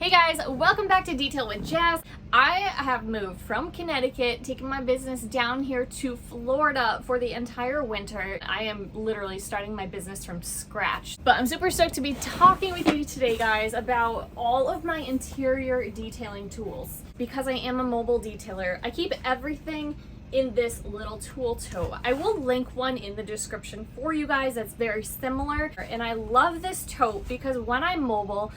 Hey guys, welcome back to Detail with Jess. I have moved from Connecticut, taking my business down here to Florida for the entire winter. I am literally starting my business from scratch. But I'm super stoked to be talking with you today, guys, about all of my interior detailing tools. Because I am a mobile detailer, I keep everything in this little tool tote. I will link one in the description for you guys that's very similar. And I love this tote because when I'm mobile,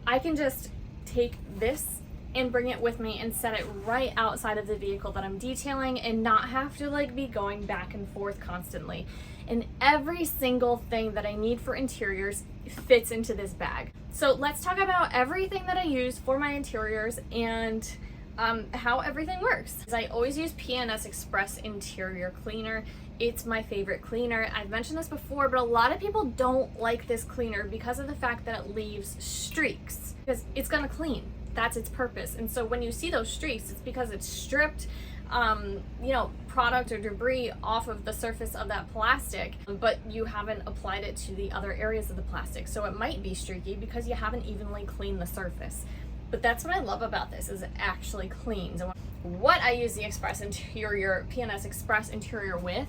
I can just take this and bring it with me and set it right outside of the vehicle that I'm detailing and not have to be going back and forth constantly. And every single thing that I need for interiors fits into this bag. So let's talk about everything that I use for my interiors and how everything works. I always use P&S Express Interior Cleaner. It's my favorite cleaner. I've mentioned this before, but a lot of people don't like this cleaner because of the fact that it leaves streaks. Because it's gonna clean. That's its purpose. And so when you see those streaks, it's because it's stripped product or debris off of the surface of that plastic, but you haven't applied it to the other areas of the plastic. So it might be streaky because you haven't evenly cleaned the surface. But that's what I love about this, is it actually cleans. What I use the P&S Express Interior with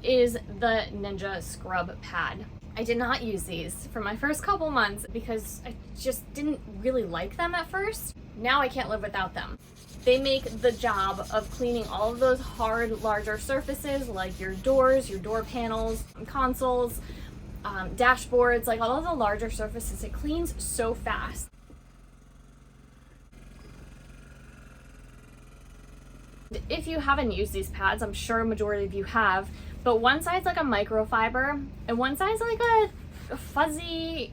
is the Ninja Scrub Pad. I did not use these for my first couple months because I just didn't really like them at first. Now I can't live without them. They make the job of cleaning all of those hard, larger surfaces like your doors, your door panels, consoles, dashboards, like all of the larger surfaces. It cleans so fast. If you haven't used these pads, I'm sure a majority of you have, but one side's like a microfiber and one side's like a fuzzy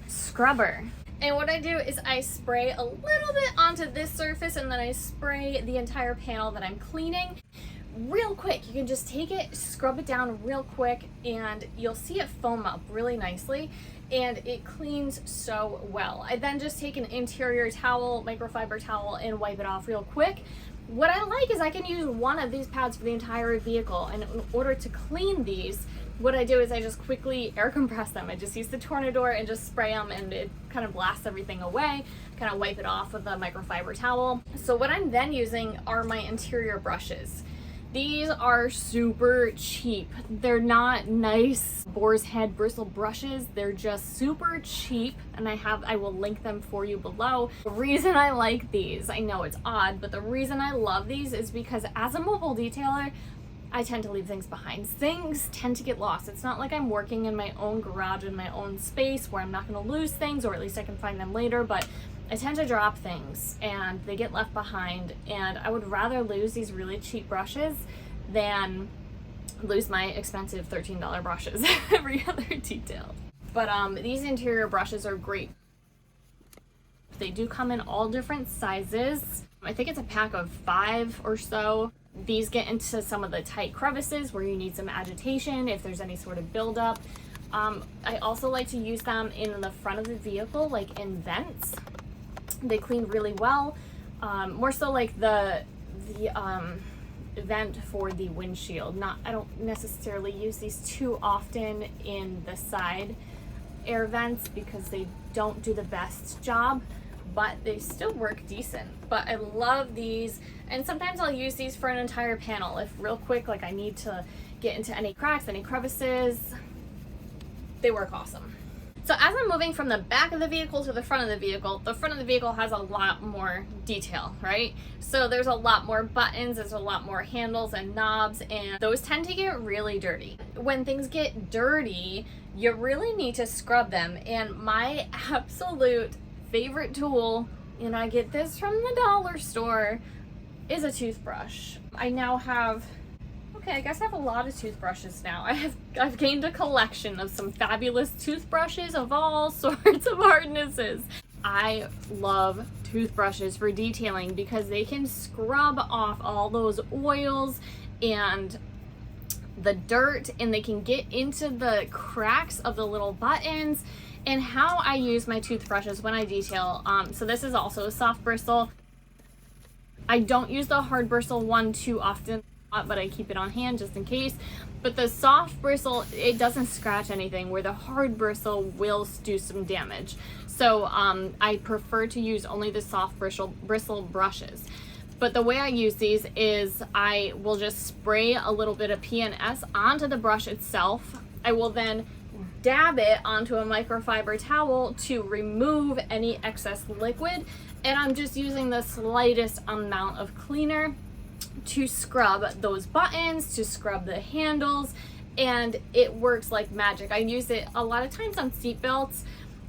scrubber. And what I do is I spray a little bit onto this surface and then I spray the entire panel that I'm cleaning real quick. You can just take it, scrub it down real quick, and you'll see it foam up really nicely. And it cleans so well. I then just take an interior towel, microfiber towel, and wipe it off real quick. What I like is I can use one of these pads for the entire vehicle, and in order to clean these, what I do is I just quickly air compress them. I just use the Tornador and just spray them, and it kind of blasts everything away, kind of wipe it off with the microfiber towel. So what I'm then using are my interior brushes. These are super cheap. They're not nice boar's head bristle brushes. They're just super cheap, and I will link them for you below. The reason I like these, I know it's odd, but the reason I love these is because as a mobile detailer, I tend to leave things behind. Things tend to get lost. It's not like I'm working in my own garage, in my own space, where I'm not gonna lose things, or at least I can find them later, but I tend to drop things and they get left behind, and I would rather lose these really cheap brushes than lose my expensive $13 brushes every other detail. But these interior brushes are great. They do come in all different sizes. I think it's a pack of 5 or so. These get into some of the tight crevices where you need some agitation if there's any sort of buildup. I also like to use them in the front of the vehicle, like in vents. They clean really well. More so like the vent for the windshield. I don't necessarily use these too often in the side air vents because they don't do the best job, but they still work decent. But I love these, and sometimes I'll use these for an entire panel if real quick, like I need to get into any cracks, any crevices. They work awesome. So as I'm moving from the back of the vehicle to the front of the vehicle has a lot more detail, right? So there's a lot more buttons, there's a lot more handles and knobs, and those tend to get really dirty. When things get dirty, you really need to scrub them. And my absolute favorite tool, and I get this from the dollar store, is a toothbrush. I now have I guess I have a lot of toothbrushes now. I've gained a collection of some fabulous toothbrushes of all sorts of hardnesses. I love toothbrushes for detailing because they can scrub off all those oils and the dirt, and they can get into the cracks of the little buttons. And how I use my toothbrushes when I detail, so this is also a soft bristle. I don't use the hard bristle one too often. but I keep it on hand just in case. But the soft bristle, it doesn't scratch anything, where the hard bristle will do some damage. So I prefer to use only the soft bristle brushes. But the way I use these is I will just spray a little bit of PNS onto the brush itself. I will then dab it onto a microfiber towel to remove any excess liquid, and I'm just using the slightest amount of cleaner to scrub those buttons, to scrub the handles, and it works like magic. I use it a lot of times on seat belts.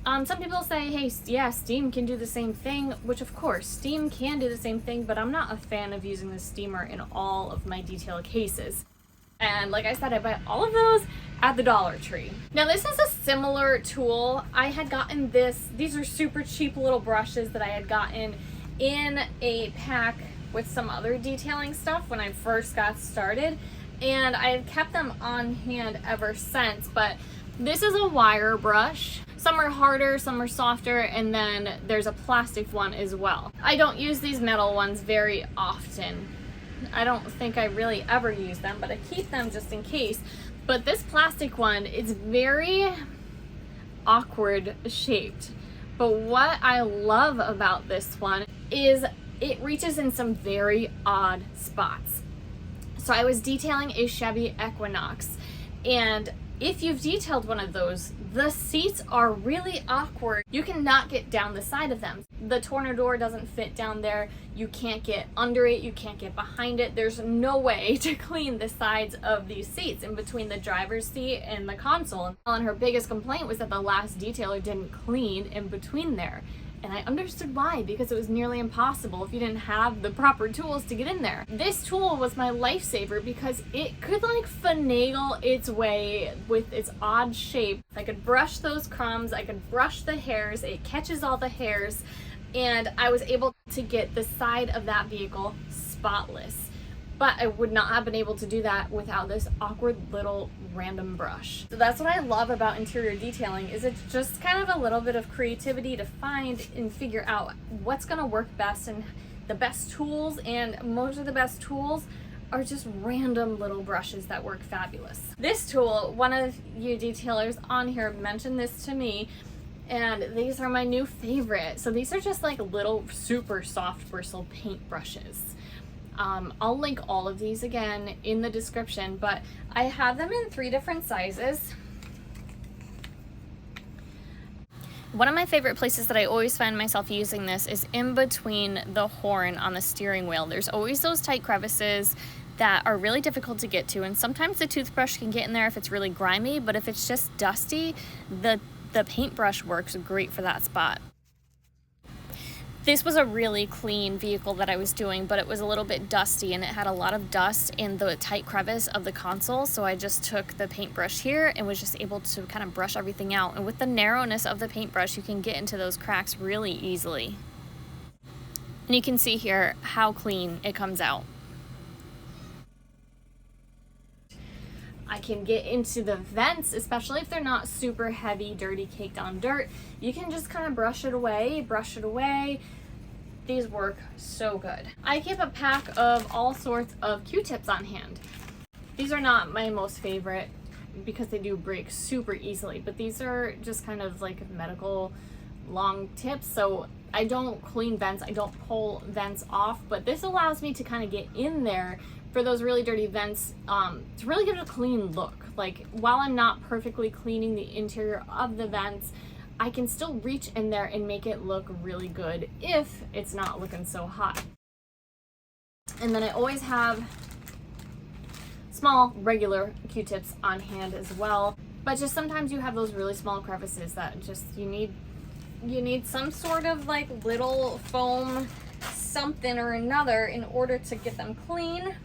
Some people say, hey, yeah, steam can do the same thing, which of course, steam can do the same thing, but I'm not a fan of using the steamer in all of my detail cases. And like I said, I buy all of those at the Dollar Tree. Now this is a similar tool. I had gotten these are super cheap little brushes that I had gotten in a pack with some other detailing stuff when I first got started, and I have kept them on hand ever since. But this is a wire brush. Some are harder, some are softer, and then there's a plastic one as well. I don't use these metal ones very often. I don't think I really ever use them, but I keep them just in case. But this plastic one is very awkward shaped. But what I love about this one is it reaches in some very odd spots. So I was detailing a Chevy Equinox, and if you've detailed one of those, the seats are really awkward. You cannot get down the side of them. The Tornador doesn't fit down there. You can't get under it. You can't get behind it. There's no way to clean the sides of these seats in between the driver's seat and the console. And her biggest complaint was that the last detailer didn't clean in between there. And I understood why, because it was nearly impossible if you didn't have the proper tools to get in there. This tool was my lifesaver because it could like finagle its way with its odd shape. I could brush those crumbs, I could brush the hairs, it catches all the hairs, and I was able to get the side of that vehicle spotless. But I would not have been able to do that without this awkward little random brush. So that's what I love about interior detailing, is it's just kind of a little bit of creativity to find and figure out what's gonna work best and the best tools, and most of the best tools are just random little brushes that work fabulous. This tool, one of you detailers on here mentioned this to me, and these are my new favorite. So these are just like little super soft bristle paint brushes. I'll link all of these again in the description, but I have them in 3 different sizes. One of my favorite places that I always find myself using this is in between the horn on the steering wheel. There's always those tight crevices that are really difficult to get to, and sometimes the toothbrush can get in there if it's really grimy, but if it's just dusty, the paintbrush works great for that spot. This was a really clean vehicle that I was doing, but it was a little bit dusty, and it had a lot of dust in the tight crevice of the console, so I just took the paintbrush here and was just able to kind of brush everything out. And with the narrowness of the paintbrush, you can get into those cracks really easily. And you can see here how clean it comes out. I can get into the vents, especially if they're not super heavy, dirty, caked on dirt. You can just kind of brush it away. These work so good. I keep a pack of all sorts of Q-tips on hand. These are not my most favorite because they do break super easily, but these are just kind of like medical long tips. So I don't clean vents, I don't pull vents off, but this allows me to kind of get in there for those really dirty vents, to really give it a clean look. Like, while I'm not perfectly cleaning the interior of the vents, I can still reach in there and make it look really good if it's not looking so hot. And then I always have small regular Q-tips on hand as well, but just sometimes you have those really small crevices that just you need some sort of like little foam something or another in order to get them clean.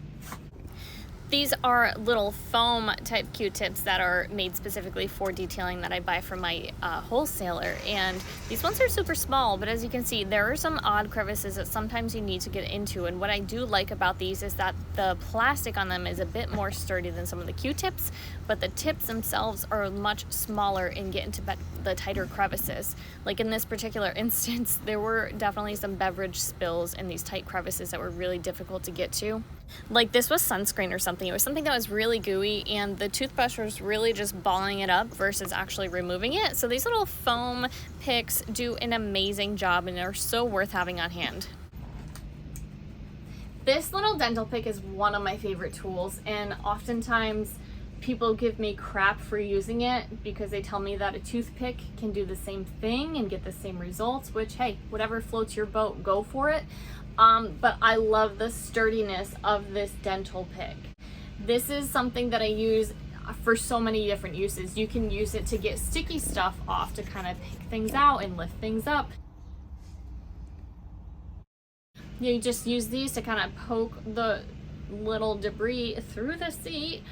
These are little foam type Q-tips that are made specifically for detailing that I buy from my wholesaler, and these ones are super small, but as you can see, there are some odd crevices that sometimes you need to get into. And what I do like about these is that the plastic on them is a bit more sturdy than some of the Q-tips, but the tips themselves are much smaller and get into the tighter crevices. Like in this particular instance, there were definitely some beverage spills in these tight crevices that were really difficult to get to. Like this was sunscreen or something. It was something that was really gooey, and the toothbrush was really just balling it up versus actually removing it. So these little foam picks do an amazing job and are so worth having on hand. This little dental pick is one of my favorite tools, and oftentimes people give me crap for using it because they tell me that a toothpick can do the same thing and get the same results, which, hey, whatever floats your boat, go for it. But I love the sturdiness of this dental pick. This is something that I use for so many different uses. You can use it to get sticky stuff off, to kind of pick things out and lift things up. You just use these to kind of poke the little debris through the seat.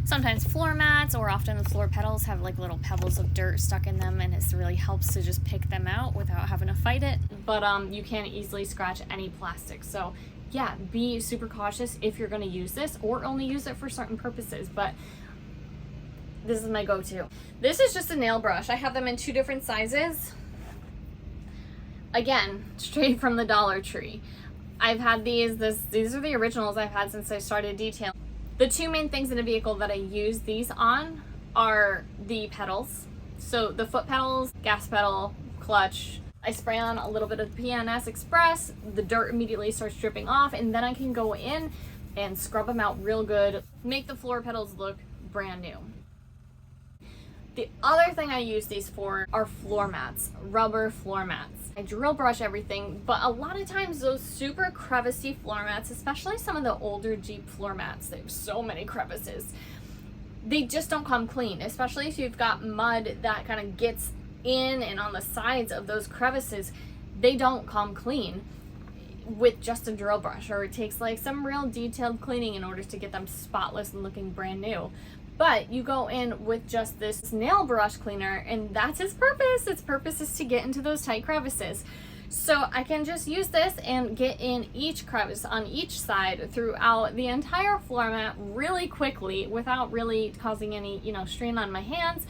Sometimes floor mats, or often the floor pedals, have like little pebbles of dirt stuck in them, and it really helps to just pick them out without having to fight it. But you can easily scratch any plastic. So yeah, be super cautious if you're going to use this, or only use it for certain purposes. But this is my go-to. This is just a nail brush. I have them in 2 different sizes. Again, straight from the Dollar Tree. I've had these are the originals I've had since I started detailing. The 2 main things in a vehicle that I use these on are the pedals. So the foot pedals, gas pedal, clutch. I spray on a little bit of PNS Express, the dirt immediately starts dripping off, and then I can go in and scrub them out real good, make the floor pedals look brand new. The other thing I use these for are floor mats, rubber floor mats. I drill brush everything, but a lot of times those super crevicey floor mats, especially some of the older Jeep floor mats, they have so many crevices. They just don't come clean, especially if you've got mud that kind of gets in and on the sides of those crevices. They don't come clean with just a drill brush, or it takes like some real detailed cleaning in order to get them spotless and looking brand new. But you go in with just this nail brush cleaner, and that's its purpose. Its purpose is to get into those tight crevices. So I can just use this and get in each crevice on each side throughout the entire floor mat really quickly without really causing any, strain on my hands,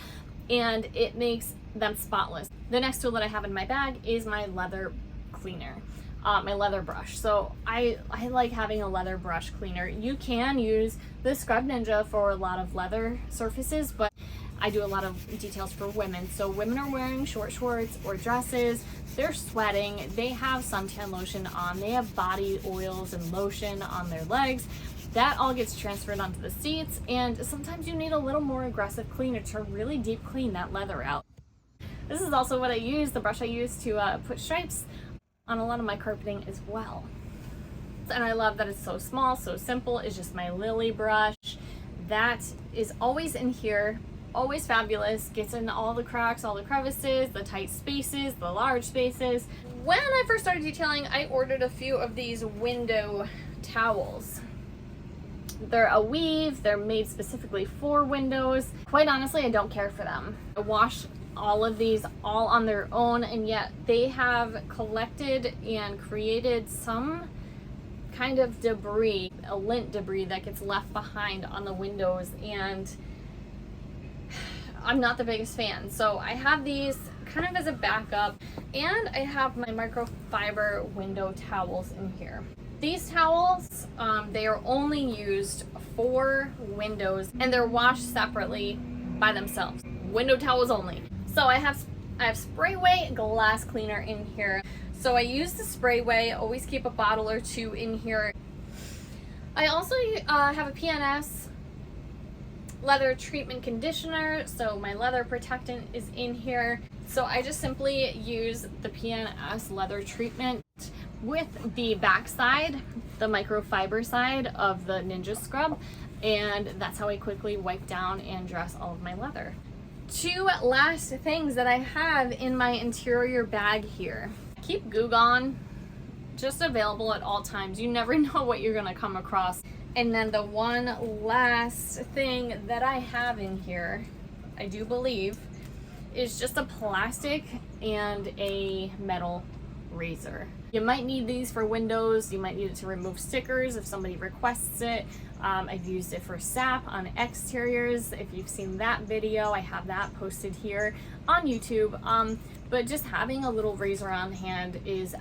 and it makes them spotless. The next tool that I have in my bag is my leather cleaner. My leather brush. So I like having a leather brush cleaner. You can use the Scrub Ninja for a lot of leather surfaces, but I do a lot of details for women. So women are wearing short shorts or dresses, they're sweating, they have suntan lotion on, they have body oils and lotion on their legs. That all gets transferred onto the seats, and sometimes you need a little more aggressive cleaner to really deep clean that leather out. This is also what I use, the brush I use to put stripes on a lot of my carpeting as well. And I love that it's so small, so simple. It's just my Lily brush. That is always in here, always fabulous. Gets in all the cracks, all the crevices, the tight spaces, the large spaces. When I first started detailing, I ordered a few of these window towels. They're a weave, they're made specifically for windows. Quite honestly, I don't care for them. I wash all of these all on their own, and yet they have collected and created some kind of debris, a lint debris that gets left behind on the windows, and I'm not the biggest fan. So I have these kind of as a backup, and I have my microfiber window towels in here. These towels, they are only used for windows, and they're washed separately by themselves. Window towels only. So I have Sprayway glass cleaner in here. So I use the Sprayway, always keep a bottle or 2 in here. I also have a PNS leather treatment conditioner, so my leather protectant is in here. So I just simply use the PNS leather treatment with the back side, the microfiber side of the Ninja Scrub, and that's how I quickly wipe down and dress all of my leather. 2 last things that I have in my interior bag here. Keep Goo Gone just available at all times. You never know what you're gonna come across. And then the one last thing that I have in here, I do believe, is just a plastic and a metal razor. You might need these for windows, you might need it to remove stickers if somebody requests it. I've used it for sap on exteriors. If you've seen that video, I have that posted here on YouTube. But just having a little razor on hand is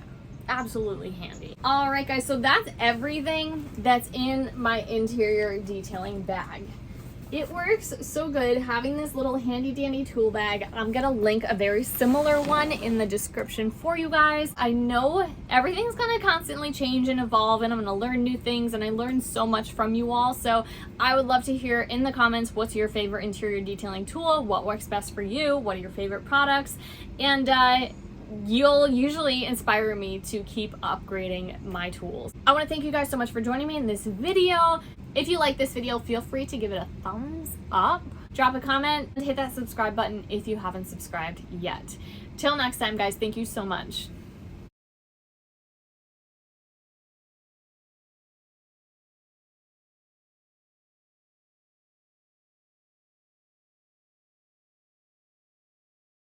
absolutely handy. All right, guys, so that's everything that's in my interior detailing bag. It works so good having this little handy dandy tool bag. I'm gonna link a very similar one in the description for you guys. I know everything's gonna constantly change and evolve, and I'm gonna learn new things, and I learned so much from you all. So I would love to hear in the comments, what's your favorite interior detailing tool? What works best for you? What are your favorite products? And you'll usually inspire me to keep upgrading my tools. I want to thank you guys so much for joining me in this video. If you like this video, feel free to give it a thumbs up, drop a comment, and hit that subscribe button if you haven't subscribed yet. Till next time, guys, thank you so much.